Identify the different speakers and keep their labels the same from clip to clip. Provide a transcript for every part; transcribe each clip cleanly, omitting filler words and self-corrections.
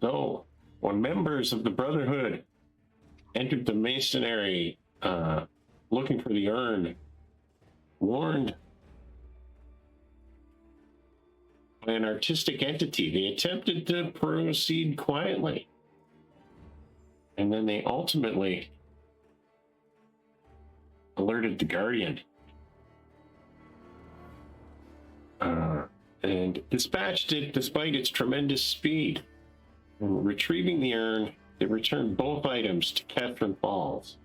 Speaker 1: So, when members of the Brotherhood entered the masonry looking for the urn, warned by an artistic entity, they attempted to proceed quietly. And then they ultimately alerted the Guardian. And dispatched it despite its tremendous speed. And retrieving the urn, they returned both items to Catherine Falls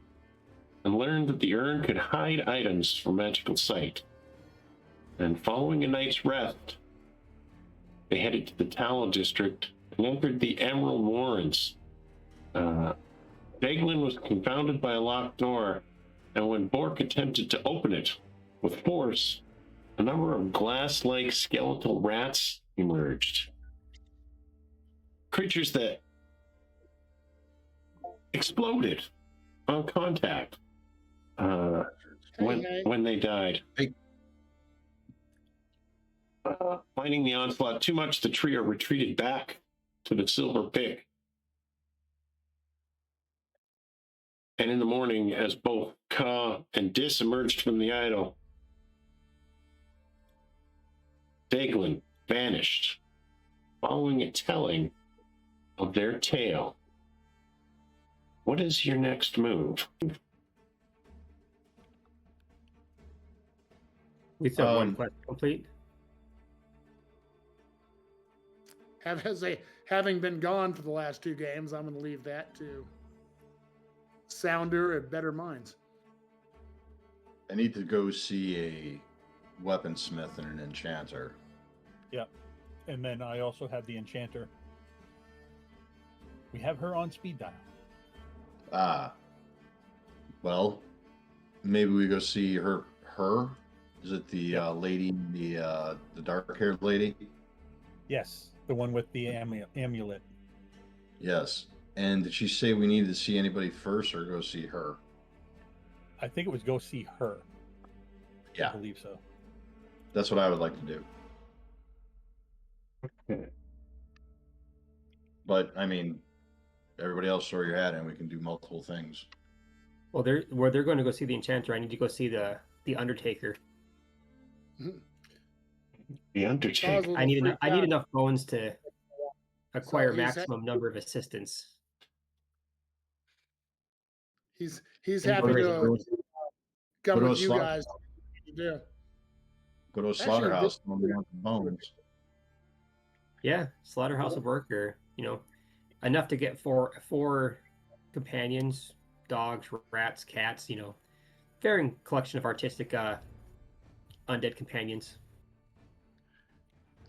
Speaker 1: and learned that the urn could hide items from magical sight. And following a night's rest, they headed to the Tallow District and entered the Emerald Warrens. Daglin was confounded by a locked door, and when Bork attempted to open it with force, a number of glass-like skeletal rats emerged. Creatures that exploded on contact when they died. Finding the onslaught too much, the trio retreated back to the Silver Pig. And in the morning, as both Ka and Dis emerged from the idol, Daglin vanished, following a telling of their tale. What is your next move?
Speaker 2: We still have one quest complete.
Speaker 3: Having been gone for the last 2 games, I'm going to leave that to sounder and better minds.
Speaker 4: I need to go see a weaponsmith and an enchanter.
Speaker 5: Yeah. And then I also have the enchanter. We have her on speed dial.
Speaker 4: Ah. Well, maybe we go see her. Is it the lady, the dark-haired lady?
Speaker 5: Yes, the one with the amulet.
Speaker 4: Yes. And did she say we needed to see anybody first or go see her?
Speaker 5: I think it was go see her.
Speaker 4: Yeah.
Speaker 5: I believe so.
Speaker 4: That's what I would like to do.
Speaker 1: Okay.
Speaker 4: But, I mean, everybody else throw your hat in. We can do multiple things.
Speaker 2: Well, they're going to go see the enchanter. I need to go see the Undertaker.
Speaker 1: The Undertaker.
Speaker 2: I need enough bones to acquire maximum number of assistants.
Speaker 3: He's happy to come with you guys.
Speaker 4: Go to a slaughterhouse when we want the bones.
Speaker 2: Yeah, slaughterhouse of work, or enough to get four companions, dogs, rats, cats. Varying collection of artistic undead companions.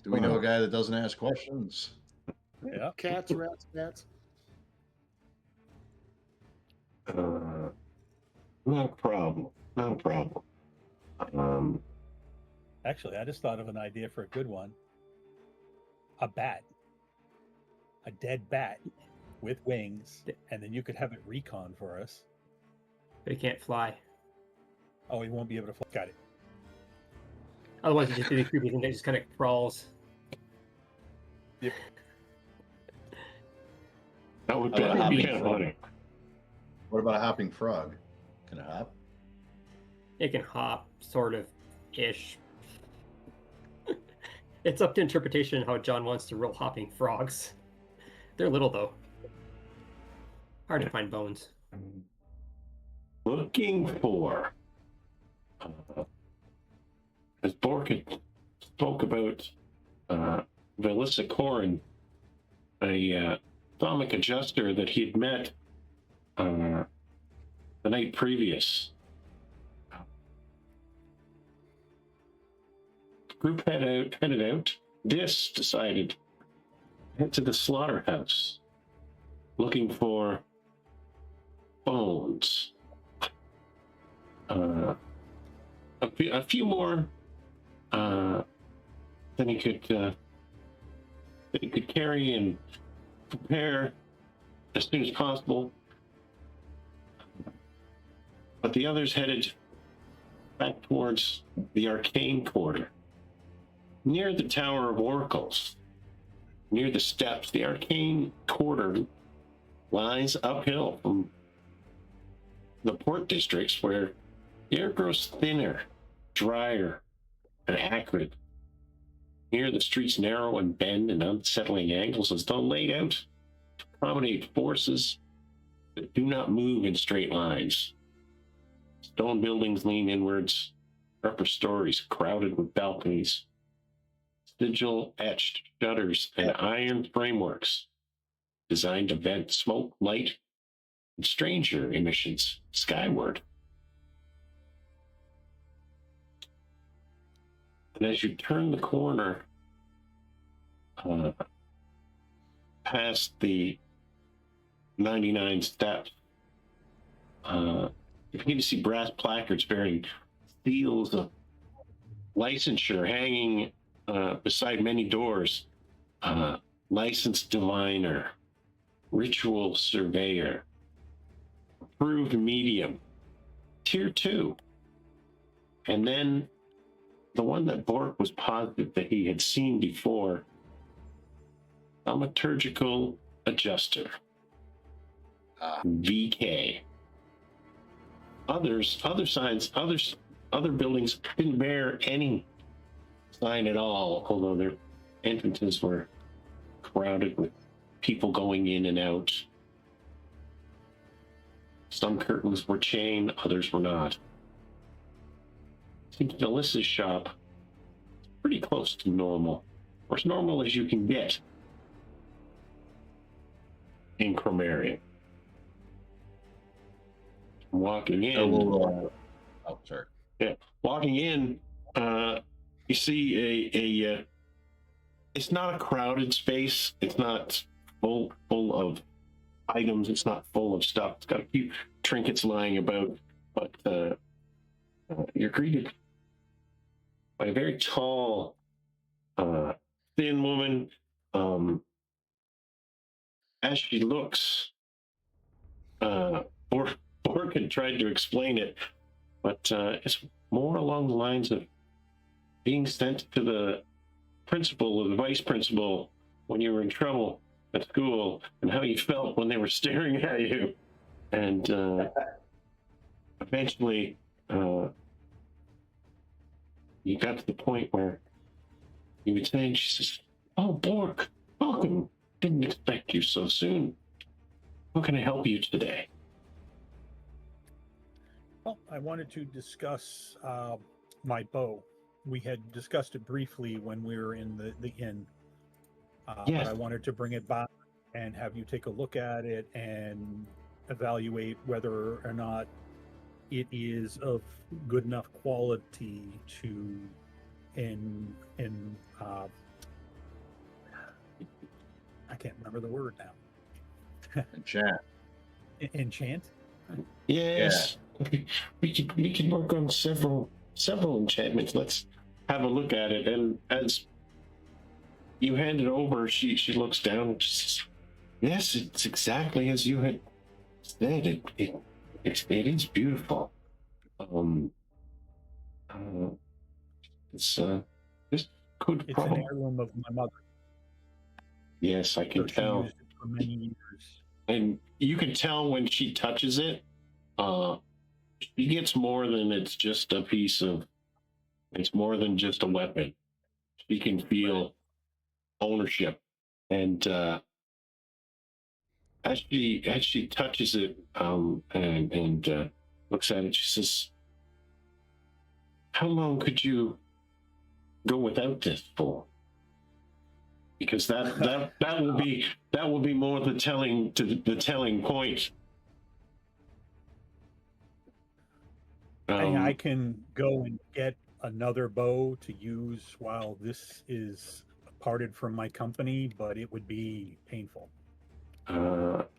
Speaker 4: Do we know a guy that doesn't ask questions?
Speaker 5: Yeah.
Speaker 3: Cats, rats, cats.
Speaker 1: No problem.
Speaker 5: Actually, I just thought of an idea for a good one. A bat. A dead bat with wings, and then you could have it recon for us.
Speaker 2: But it can't fly.
Speaker 5: Oh, he won't be able to fly. Got it.
Speaker 2: Otherwise, it just be the creepy thing that just kind of crawls.
Speaker 5: Yep.
Speaker 1: That would be kind of funny.
Speaker 4: What about a hopping frog? Can it hop?
Speaker 2: It can hop, sort of, ish. It's up to interpretation how John wants to roll hopping frogs. They're little, though. Hard to find bones.
Speaker 1: Looking for, as Bork spoke about Vaelissa Khorun, a atomic adjuster that he'd met the night previous. Group headed out. Dis decided to head to the slaughterhouse, looking for bones. A few more than he could carry and prepare as soon as possible. But the others headed back towards the Arcane Quarter, near the Tower of Oracles, Near the steps, the Arcane Quarter lies uphill from the port districts where the air grows thinner, drier, and acrid. Here, the streets narrow and bend in unsettling angles as though laid out to accommodate forces that do not move in straight lines. Stone buildings lean inwards, upper stories crowded with balconies, sigil etched shutters, and iron frameworks designed to vent smoke, light, and stranger emissions skyward. And as you turn the corner past the 99 steps, you begin to see brass placards bearing seals of licensure hanging beside many doors. Licensed diviner, ritual surveyor, approved medium, tier 2. And then the one that Bork was positive that he had seen before, thaumaturgical adjuster, VK. Other buildings didn't bear any sign at all, although their entrances were crowded with people going in and out. Some curtains were chained, others were not. I think Vaelissa's shop is pretty close to normal, or as normal as you can get in Chromaria. Walking in.
Speaker 4: Oh, sorry.
Speaker 1: Yeah, walking in, you see a it's not a crowded space. It's not full of items. It's not full of stuff. It's got a few trinkets lying about, but you're greeted by a very tall, thin woman. As she looks, Borkin tried to explain it, but it's more along the lines of being sent to the principal or the vice principal when you were in trouble at school, and how you felt when they were staring at you. And eventually, you got to the point where you would say, and she says, "Oh, Bork, welcome. Didn't expect you so soon. How can I help you today?"
Speaker 5: Well, I wanted to discuss my bow. We had discussed it briefly when we were in the inn.
Speaker 1: Yes.
Speaker 5: But I wanted to bring it back and have you take a look at it and evaluate whether or not it is of good enough quality to I can't remember the word now.
Speaker 4: Enchant.
Speaker 5: Enchant?
Speaker 1: Yes. Yeah. We can work on several enchantments. Let's have a look at it. And as you hand it over, she looks down and she says, "Yes, it's exactly as you had said. It is beautiful. This could
Speaker 5: It's
Speaker 1: probably."
Speaker 5: an heirloom of my mother.
Speaker 1: Yes, I can
Speaker 5: She
Speaker 1: tell.
Speaker 5: used it for many years.
Speaker 1: And you can tell when she touches it, she gets more than it's just a piece of, it's more than just a weapon. She can feel ownership. And as she touches it and looks at it, she says, "How long could you go without this for?" Because that will be more the telling point.
Speaker 5: I can go and get another bow to use while this is parted from my company, but it would be painful.
Speaker 1: Well,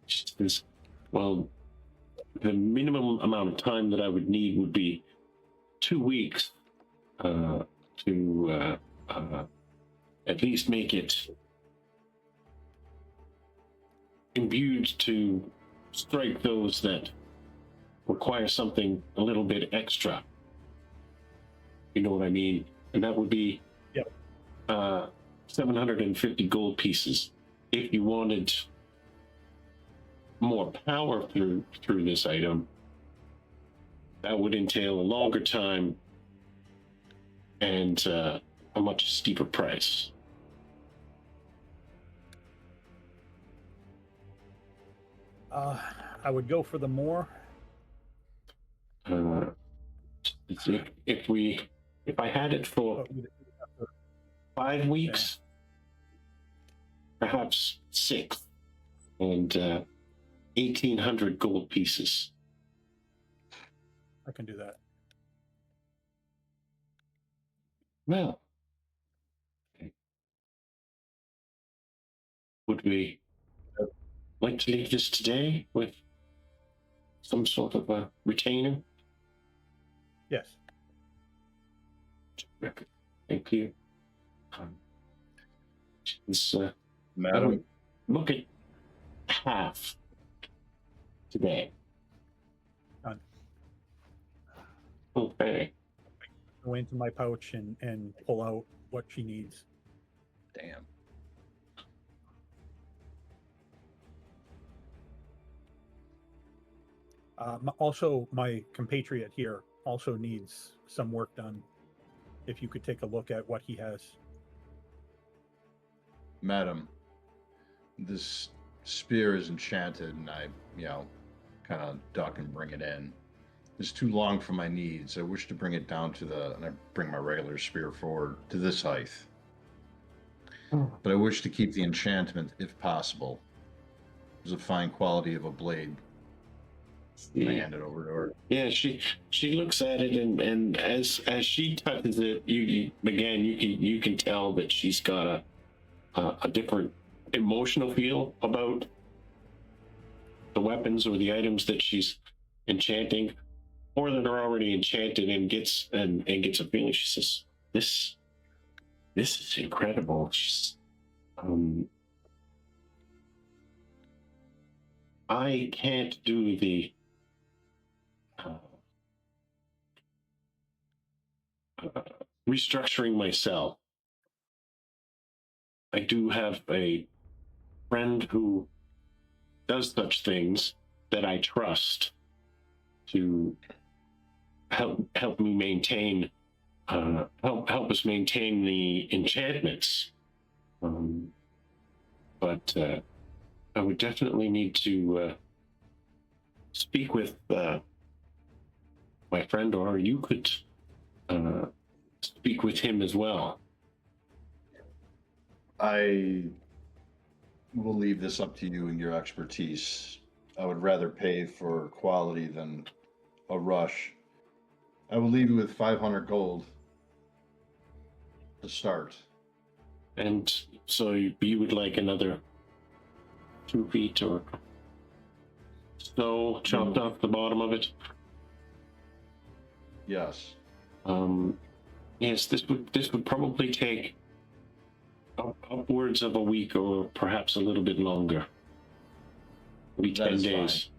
Speaker 1: the minimum amount of time that I would need would be 2 weeks to at least make it imbued to strike those that require something a little bit extra. You know what I mean? And that would be 750 gold pieces. If you wanted more power through this item, that would entail a longer time and a much steeper price.
Speaker 5: I would go for the more.
Speaker 1: If I had it for
Speaker 5: But we'd have to
Speaker 1: 5 weeks, perhaps 6, and 1,800 gold pieces.
Speaker 5: I can do that.
Speaker 1: Well, would we like to leave this today with some sort of a retainer?
Speaker 5: Yes.
Speaker 1: Thank you.
Speaker 4: Madam,
Speaker 1: Look at half today.
Speaker 5: Done.
Speaker 1: Okay.
Speaker 5: Go into my pouch and pull out what she needs.
Speaker 4: damn.
Speaker 5: Also, my compatriot here also needs some work done. If you could take a look at what he has.
Speaker 4: Madam, this spear is enchanted, and I, kind of duck and bring it in. It's too long for my needs. I wish to bring it down to and I bring my regular spear forward to this height. But I wish to keep the enchantment if possible. There's a fine quality of a blade. I hand it over to her.
Speaker 1: Yeah, she looks at it, and as she touches it, you can tell that she's got a different emotional feel about the weapons or the items that she's enchanting, or that are already enchanted, and gets a feeling. She says, "This is incredible." I can't do the restructuring myself. I do have a friend who does such things that I trust to help me maintain help us maintain the enchantments. But I would definitely need to speak with my friend, or you could speak with him as well.
Speaker 4: I will leave this up to you and your expertise. I would rather pay for quality than a rush. I will leave you with 500 gold to start.
Speaker 1: And so you would like another 2 feet or so chopped off the bottom of it?
Speaker 4: Yes.
Speaker 1: Yes, this would probably take upwards of a week, or perhaps a little bit longer. Maybe
Speaker 4: That
Speaker 1: 10
Speaker 4: is
Speaker 1: days.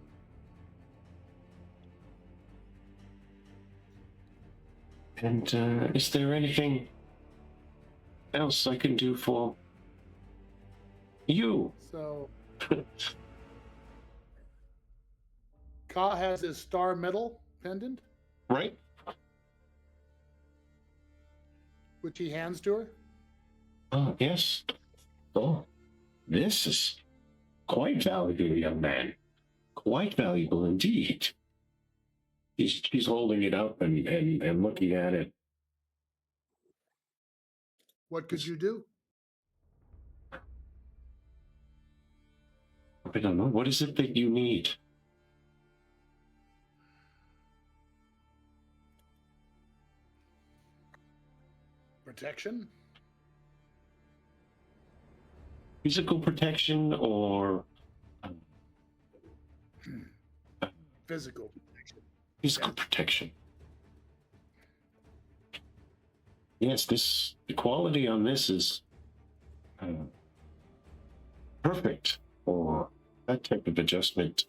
Speaker 1: And is there anything else I can do for you?
Speaker 3: So, Ka has his star medal pendant,
Speaker 1: Right?
Speaker 3: which he hands to her.
Speaker 1: Oh, yes. Oh, this is quite valuable, young man. Quite valuable indeed. She's holding it up and looking at it.
Speaker 3: What could you do?
Speaker 1: I don't know. What is it that you need?
Speaker 3: Protection?
Speaker 1: Physical protection or
Speaker 3: Physical protection.
Speaker 1: physical protection? Yes, the quality on this is perfect for that type of adjustment.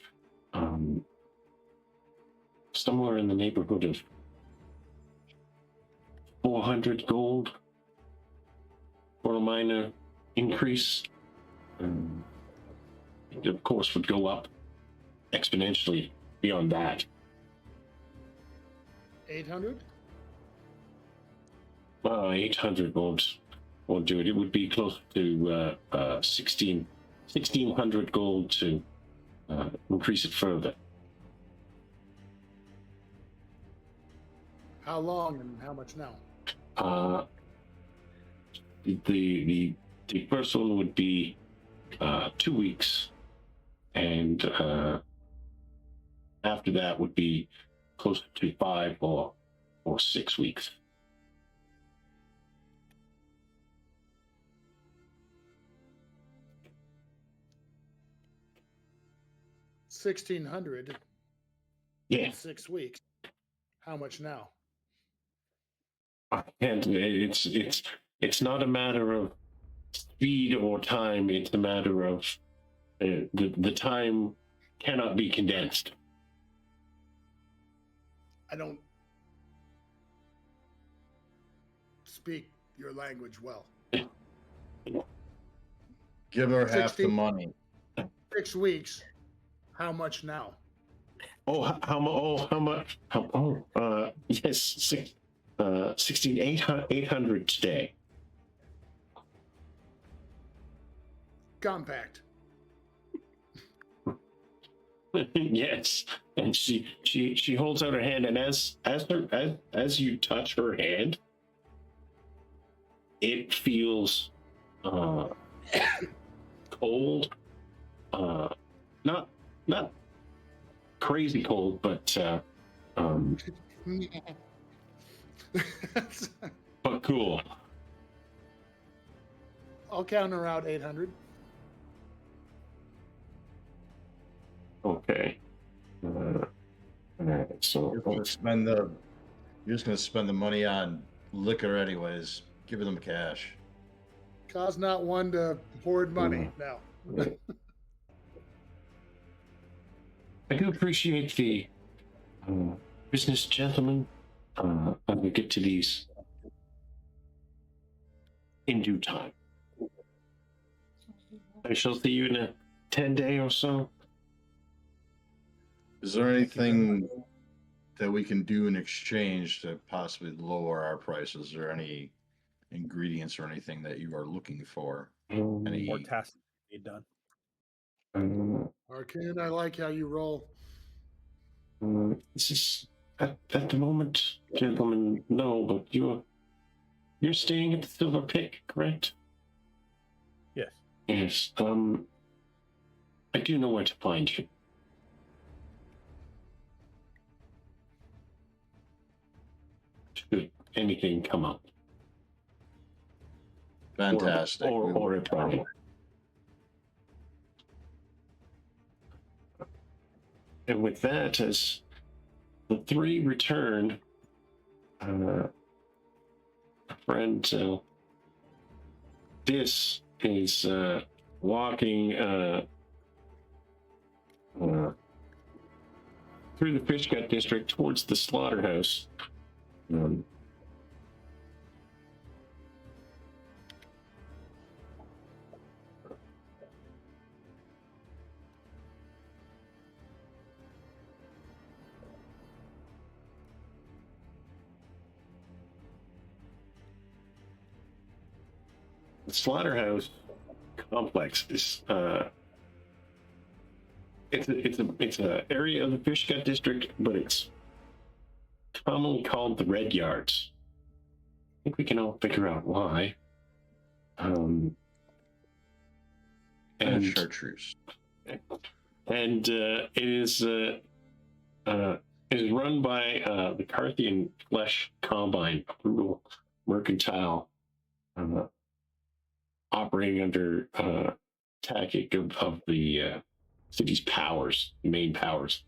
Speaker 1: Somewhere in the neighborhood of 400 gold for minor increase. It, of course, would go up exponentially beyond that.
Speaker 3: 800?
Speaker 1: 800 won't do it. It would be close to 1,600 gold to increase it further.
Speaker 3: How long and how much now?
Speaker 1: The first one would be 2 weeks, and after that would be closer to 5 or 6 weeks.
Speaker 3: $1,600
Speaker 1: Yeah,
Speaker 3: in 6 weeks. How much now?
Speaker 1: and it's not a matter of speed or time. It's a matter of the time cannot be condensed.
Speaker 3: I don't speak your language well.
Speaker 4: Give her half the
Speaker 3: 16.
Speaker 4: money.
Speaker 3: 6 weeks. How much now?
Speaker 1: How much? Yes, 16,800 today.
Speaker 3: Compact.
Speaker 1: Yes, and she holds out her hand, and as you touch her hand, it feels cold, not crazy cold, but but cool.
Speaker 3: I'll counter out 800.
Speaker 1: Okay. Alright, so
Speaker 4: You're just gonna spend the money on liquor anyways. Give them cash.
Speaker 3: Cause not one to hoard money now.
Speaker 1: I do appreciate the business gentlemen. I will get to these in due time. I shall see you in a 10-day or so.
Speaker 4: Is there anything that we can do in exchange to possibly lower our prices, or any ingredients or anything that you are looking for? Any
Speaker 5: More tasks to be done.
Speaker 3: Arcane, I like how you roll.
Speaker 1: This is at the moment, gentlemen. No, but you're staying at the Silver Pick, correct?
Speaker 5: Yes.
Speaker 1: Yes. I do know where to find you. Should anything come up?
Speaker 4: fantastic.
Speaker 1: Or a problem. And with that, as the three return, friend, this is walking through the Fish Gut district towards the slaughterhouse. The slaughterhouse complex is it's a area of the Fish Gut district, but it's commonly called the Red Yards. I think we can all figure out why.
Speaker 4: And chartreuse.
Speaker 1: And it is run by the Carthian Flesh Combine, a brutal mercantile operating under tactic of the city's powers, main powers.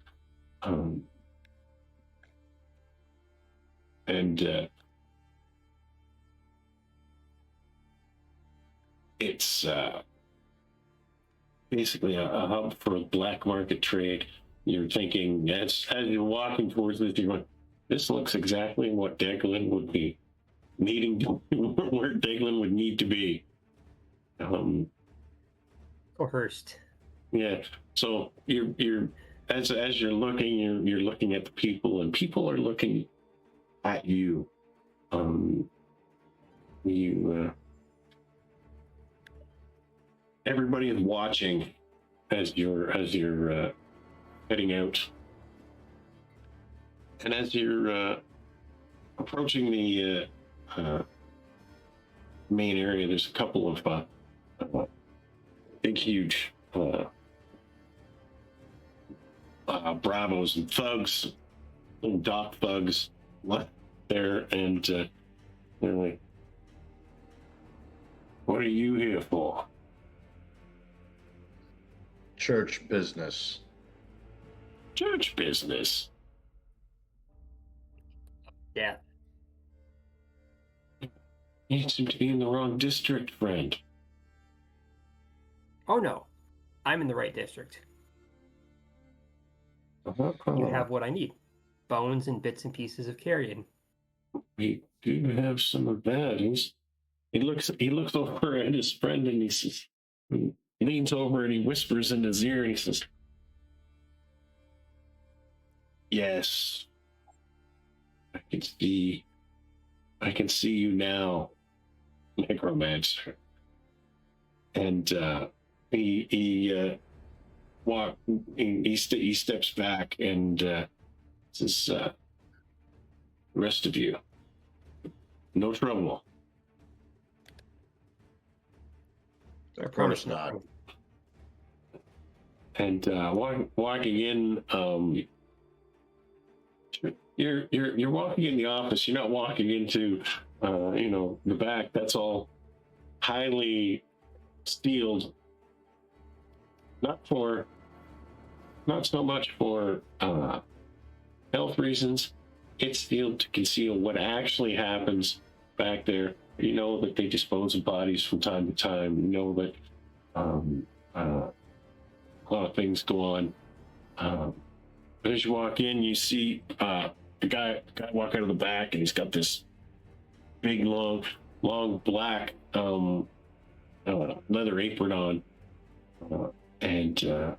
Speaker 1: It's basically a hub for black market trade. You're thinking, as you're walking towards this, you're going, this looks exactly what Declan would be needing to, where Declan would need to be.
Speaker 2: Coerced.
Speaker 1: Yeah. So you're as you're looking, you're looking at the people, and people are looking at you. You everybody is watching as you're heading out, and as you're approaching the main area, there's a couple of big, huge bravos and thugs, little dock thugs left there, and they're like, "What are you here for?"
Speaker 4: Church business.
Speaker 1: Church business.
Speaker 2: Yeah.
Speaker 1: You seem to be in the wrong district, friend.
Speaker 2: Oh no, I'm in the right district. You have what I need. Bones and bits and pieces of carrion.
Speaker 1: We do have some of that. He looks over at his friend, and he says, he leans over and he whispers in his ear, and he says, "Yes, I can see you now, necromancer." And he steps back and says, "The rest of you, no trouble."
Speaker 4: Of course not.
Speaker 1: And walking in, you're walking in the office. You're not walking into the back. That's all highly sealed. Not so much for health reasons. It's sealed to conceal what actually happens back there. You know that they dispose of bodies from time to time. You know that a lot of things go on. But as you walk in, you see the guy walk out of the back, and he's got this big, long black leather apron on, and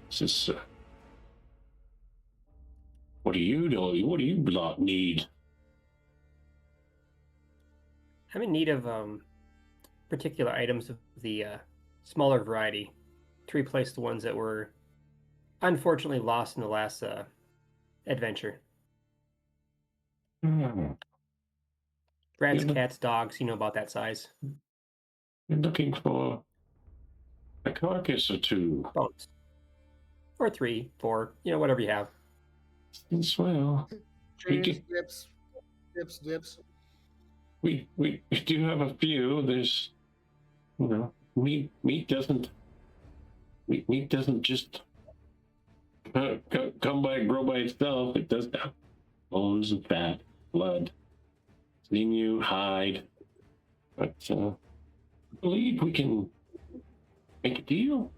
Speaker 1: says, "What do you do? What do you lot need?"
Speaker 2: I'm in need of particular items of the smaller variety to replace the ones that were unfortunately lost in the last adventure. Rats,
Speaker 1: Yeah.
Speaker 2: cats, dogs, you know about that size.
Speaker 1: You're looking for a carcass or two.
Speaker 2: Bones. Or 3, 4, whatever you have.
Speaker 1: As well,
Speaker 3: Change, dips.
Speaker 1: we do have a few. There's, meat doesn't just grow by itself. It does have bones and fat, blood, sinew, hide. But I believe we can make a deal.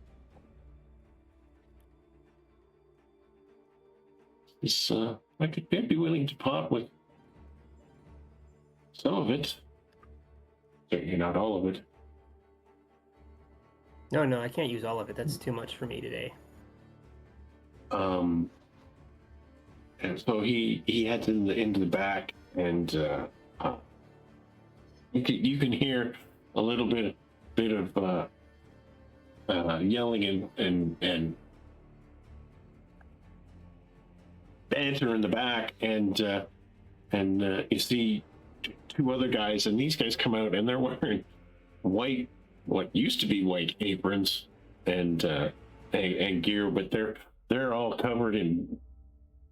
Speaker 1: I'd be willing to part with some of it. Certainly not all of it.
Speaker 2: No, I can't use all of it. That's too much for me today.
Speaker 1: And so he heads into the back, and you can hear a little bit of yelling and banter in the back, and you see two other guys, and these guys come out, and they're wearing what used to be white aprons and gear, but they're all covered in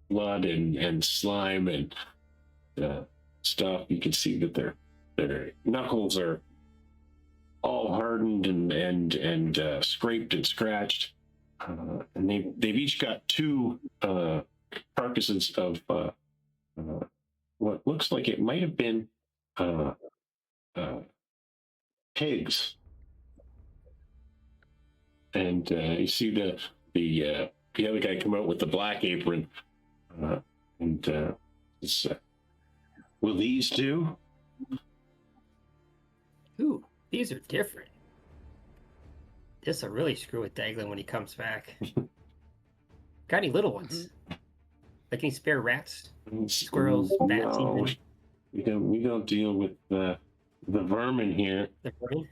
Speaker 1: blood and slime and stuff. You can see that their knuckles are all hardened and scraped and scratched, and they've each got two carcasses of what looks like it might have been pigs. And you see the other guy come out with the black apron, and will these do?
Speaker 2: Ooh, these are different. This'll really screw with Daglin when he comes back. Got any little ones? Like any spare rats, squirrels, bats,
Speaker 1: No,
Speaker 2: even?
Speaker 1: we don't deal with the vermin here.
Speaker 2: The vermin?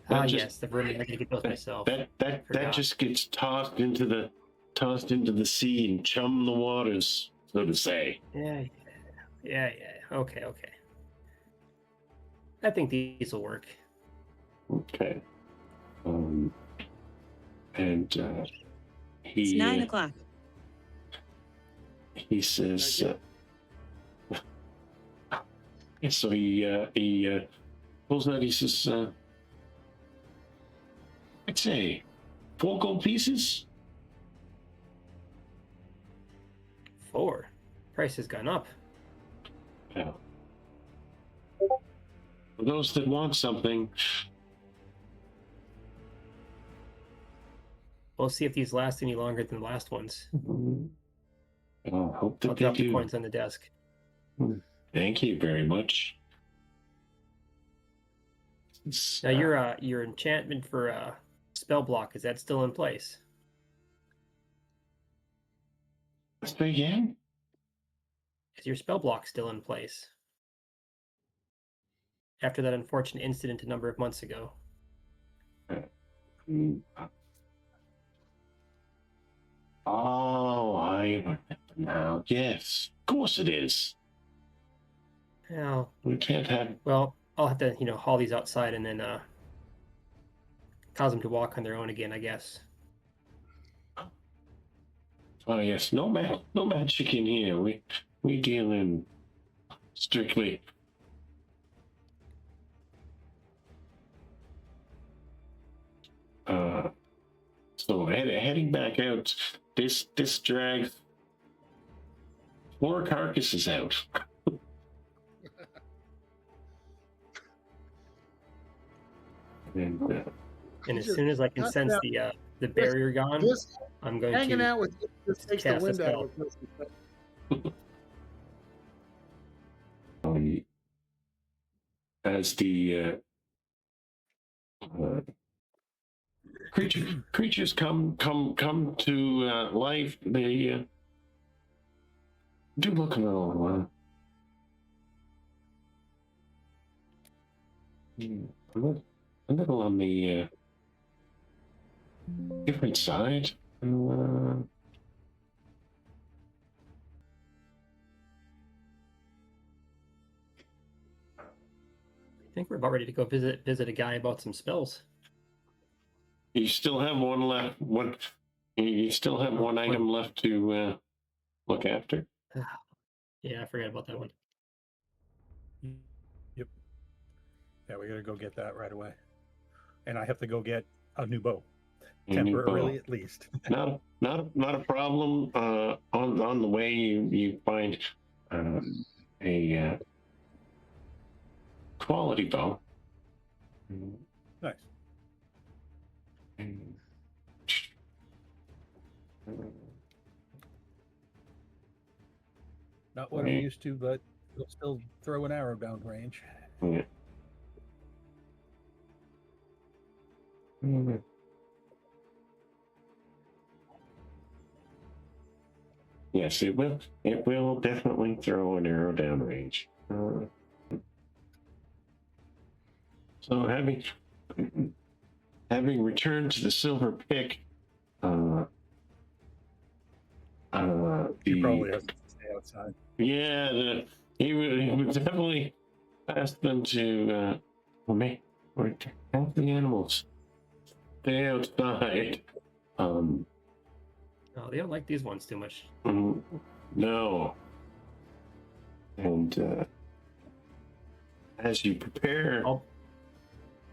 Speaker 1: That
Speaker 2: Yes, the vermin. I gotta get those myself.
Speaker 1: That
Speaker 2: Forgot.
Speaker 1: just gets tossed into the sea and chum the waters, so to say.
Speaker 2: Yeah. Okay. I think these will work.
Speaker 1: Okay. And he.
Speaker 6: It's 9 o'clock.
Speaker 1: He says. So he pulls out. He says, "I'd say 4 gold pieces."
Speaker 2: 4. Price has gone up.
Speaker 1: Yeah. For those that want something,
Speaker 2: We'll see if these last any longer than the last ones.
Speaker 1: I hope that
Speaker 2: I'll
Speaker 1: they
Speaker 2: drop the
Speaker 1: do.
Speaker 2: coins on the desk.
Speaker 1: Thank you very much.
Speaker 2: Now your enchantment for spell block, is that still in place?
Speaker 1: Let's begin.
Speaker 2: Is your spell block still in place? After that unfortunate incident a number of months ago.
Speaker 1: Oh, I remember now. Yes, of course it is.
Speaker 2: Well,
Speaker 1: We can't have.
Speaker 2: I'll have to, haul these outside and then cause them to walk on their own again, I guess.
Speaker 1: Oh yes, no magic in here. We deal in strictly. So heading back out, this drags 4 carcasses out. And
Speaker 2: as soon as I can sense the barrier gone,
Speaker 3: This
Speaker 2: I'm going
Speaker 3: hanging
Speaker 2: to
Speaker 3: out with you just takes the
Speaker 2: cast a
Speaker 3: wind
Speaker 2: spell.
Speaker 3: out of this.
Speaker 1: as the creatures come to life, they do look a little a little on the different side.
Speaker 2: I think we're about ready to go visit a guy about some spells.
Speaker 1: You still have one left. You still have one item left to look after.
Speaker 2: Yeah, I forgot about that one.
Speaker 5: Yep. Yeah, we gotta go get that right away. And I have to go get a new bow. Temporarily, at least.
Speaker 1: Not a problem. On the way, you find a quality bow.
Speaker 5: Nice. Not what I'm used to, but it'll still throw an arrow down range.
Speaker 1: Yeah. Yes, it will. It will definitely throw an arrow down range. So having returned to the silver pick,
Speaker 5: You probably have to stay outside.
Speaker 1: Yeah, he would definitely ask them to have the animals stay outside.
Speaker 2: Oh, they don't like these ones too much.
Speaker 1: No. And as you prepare,
Speaker 2: I'll-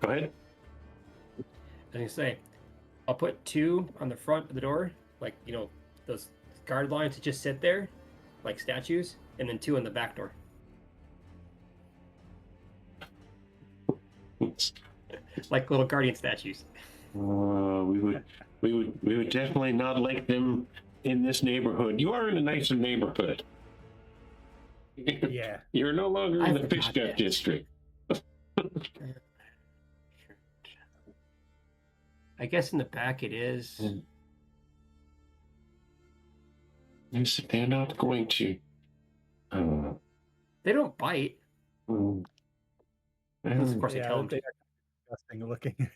Speaker 1: go ahead.
Speaker 2: I was gonna say, I'll put 2 on the front of the door, like those guard lines that just sit there, like statues, and then 2 on the back door. Like little guardian statues.
Speaker 1: We would definitely not like them in this neighborhood. You are in a nicer neighborhood.
Speaker 5: Yeah.
Speaker 1: You're no longer in
Speaker 2: I
Speaker 1: the fish
Speaker 2: forgot
Speaker 1: gut
Speaker 2: that.
Speaker 1: district.
Speaker 2: I guess in the back it is.
Speaker 1: Yes, they're not going to.
Speaker 2: They don't bite.
Speaker 1: Mm,
Speaker 2: Unless, of course, I
Speaker 5: Yeah,
Speaker 2: tell them
Speaker 5: they
Speaker 2: to.
Speaker 5: are disgusting looking.